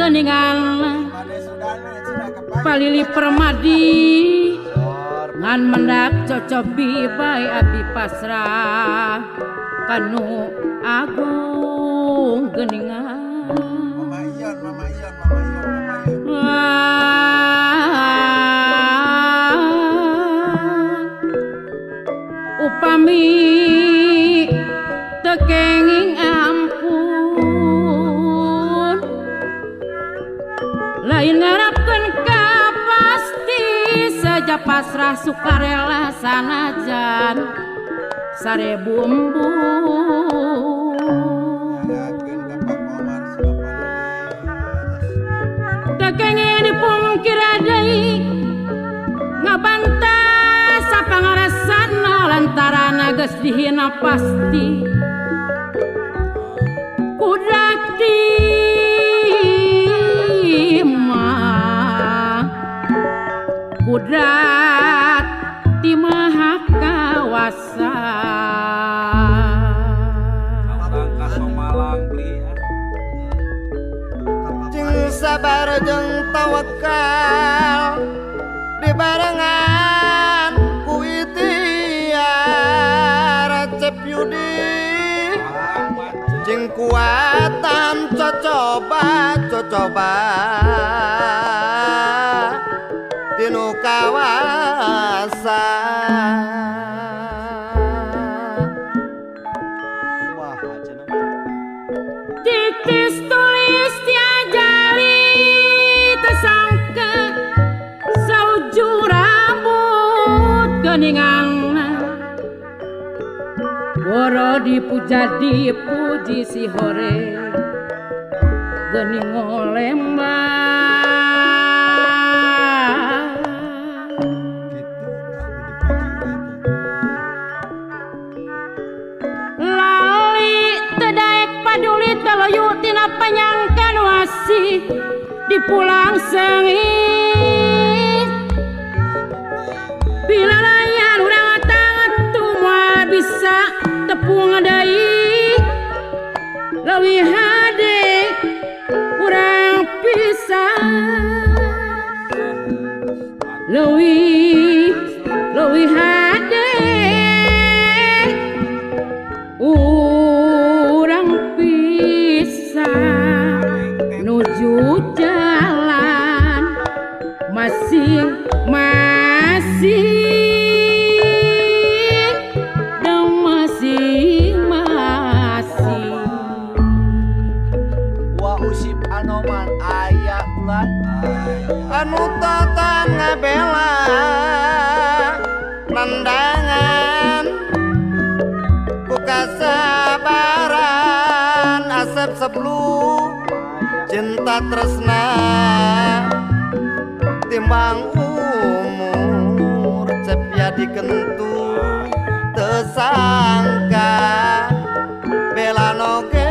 geningan palili permadi ngan mendak cocobi bae abdi pasrah kanu agung geningan Mama Ion upami tekenging ampun lain ngarapkeun ka pasti saja pasrah sukarela sanajan sarebu embun tekenging dipungkir deui ngabantah sapangaresana lantaran geus dihina pasti kudakti mah kudrat ti maha kawasa jeung sabar jeung tawakal dibarengan ku ikhtiar Cep Yudi jeung kuatan cocoba tinu kawasa titis tulis tiajari tersangka sauju rambut geningan woro dipuja dipuji si hore gening lembah lali tedaek paduli teloyu tina panyangkan wasi dipulang sengit bila layan urang tangan tumua bisa tepung deui leuwih hade urang pisan leuwih hade urang pisan nuju jalan masing-masing Anoman aya ulan anu tatang ngabela nandangan ku kasabaran asep seblu cinta tresna timbang umur cep ya dikentu tesangka bela noge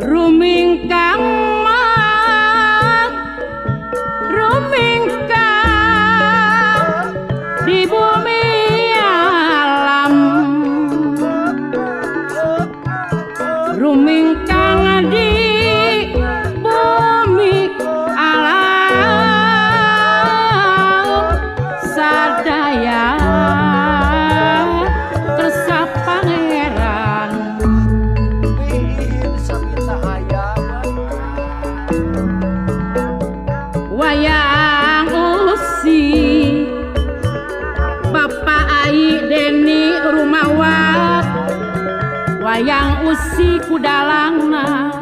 rumingkang di bumi alam rumingkang di bumi alam sadaya resep pangeran wayang usi Bapak Ai Deni Rumawat wayang usi kudalangna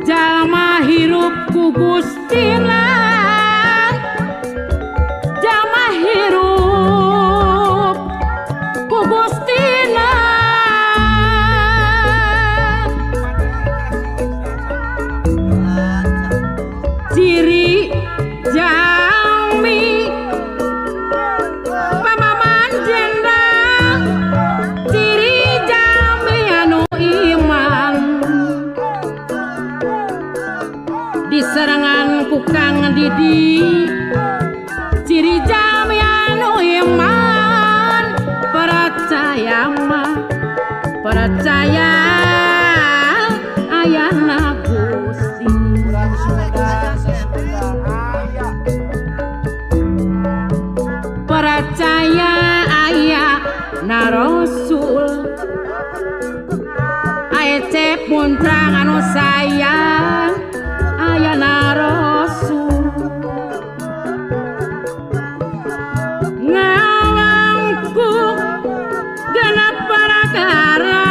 jalma hirup ku Gustina jalma hirup ku Gustina ciri jami pamaman jenderal ciri jami anu iman diserangan ku Kang Didi percaya ayana Gusti percaya ayana Rasul Aecep muntrang anu sayang ayana Rasul ngawangku genep parakara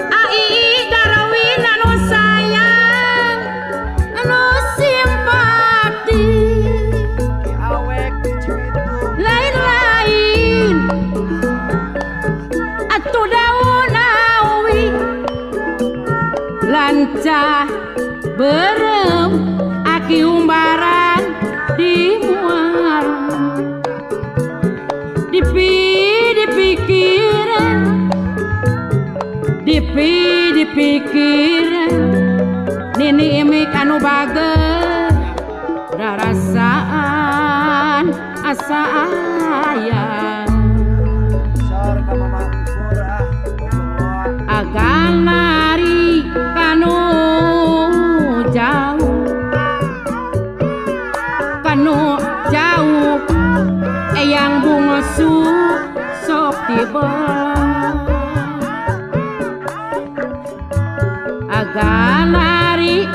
ai darwin anu sayang anu simpati lain-lain atuh daun awi lancah berem aki umbaran di muar dipikiran nini imik anu bager rarasaan asa aya agan lari kanu jauh eyang bungosu sok tiba agan lari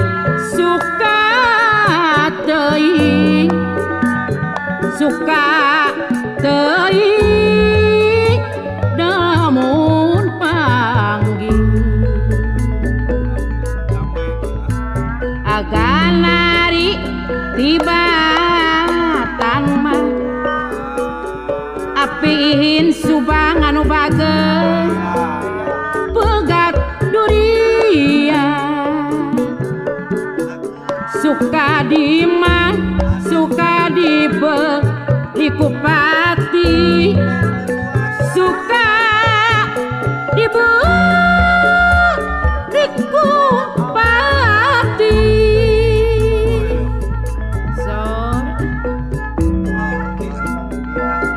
suka teuing namun panggil agan lari tiba tanma apihin subang anu bager pegat durian suka diman suka dibeli kupati suka dibeli kupati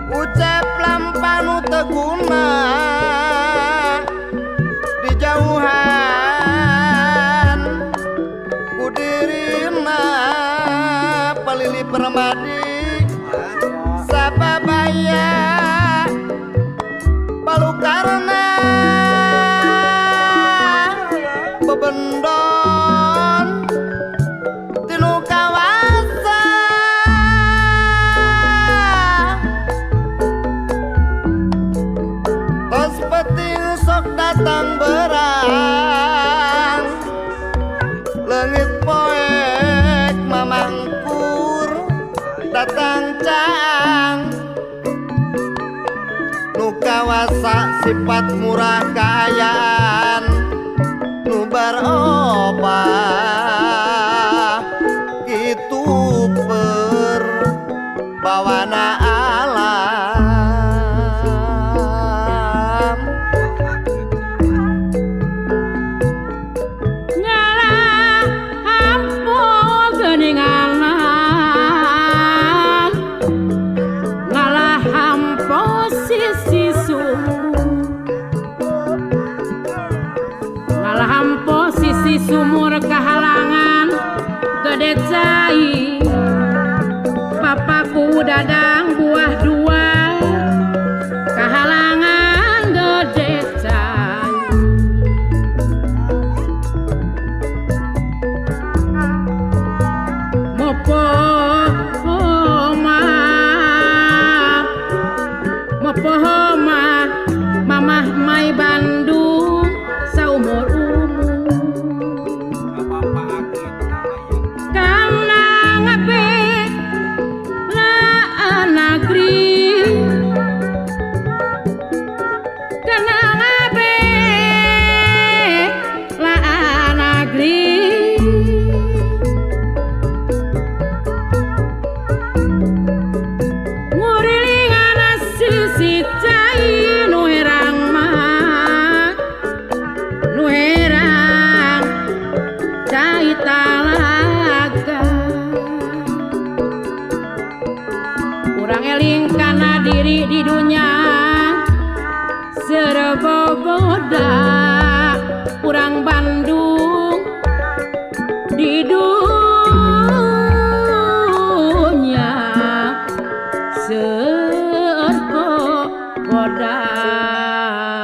ucap lampanu teguna di jauhan kudirina palili permadi sababaya palukarna bebendon tinu kawasa tos peting sok datang berang lengit poek mamangkur datang cang nu kawasa sifat murah kaayaan nu barobah kitu per bawana alam ngalah hampo geninganan ngalah hampo sisi sumur kahalangan gede cai papaku dadang buah dua kahalangan gede cai mopo homa mamah mai Bandung saumur Tuhan.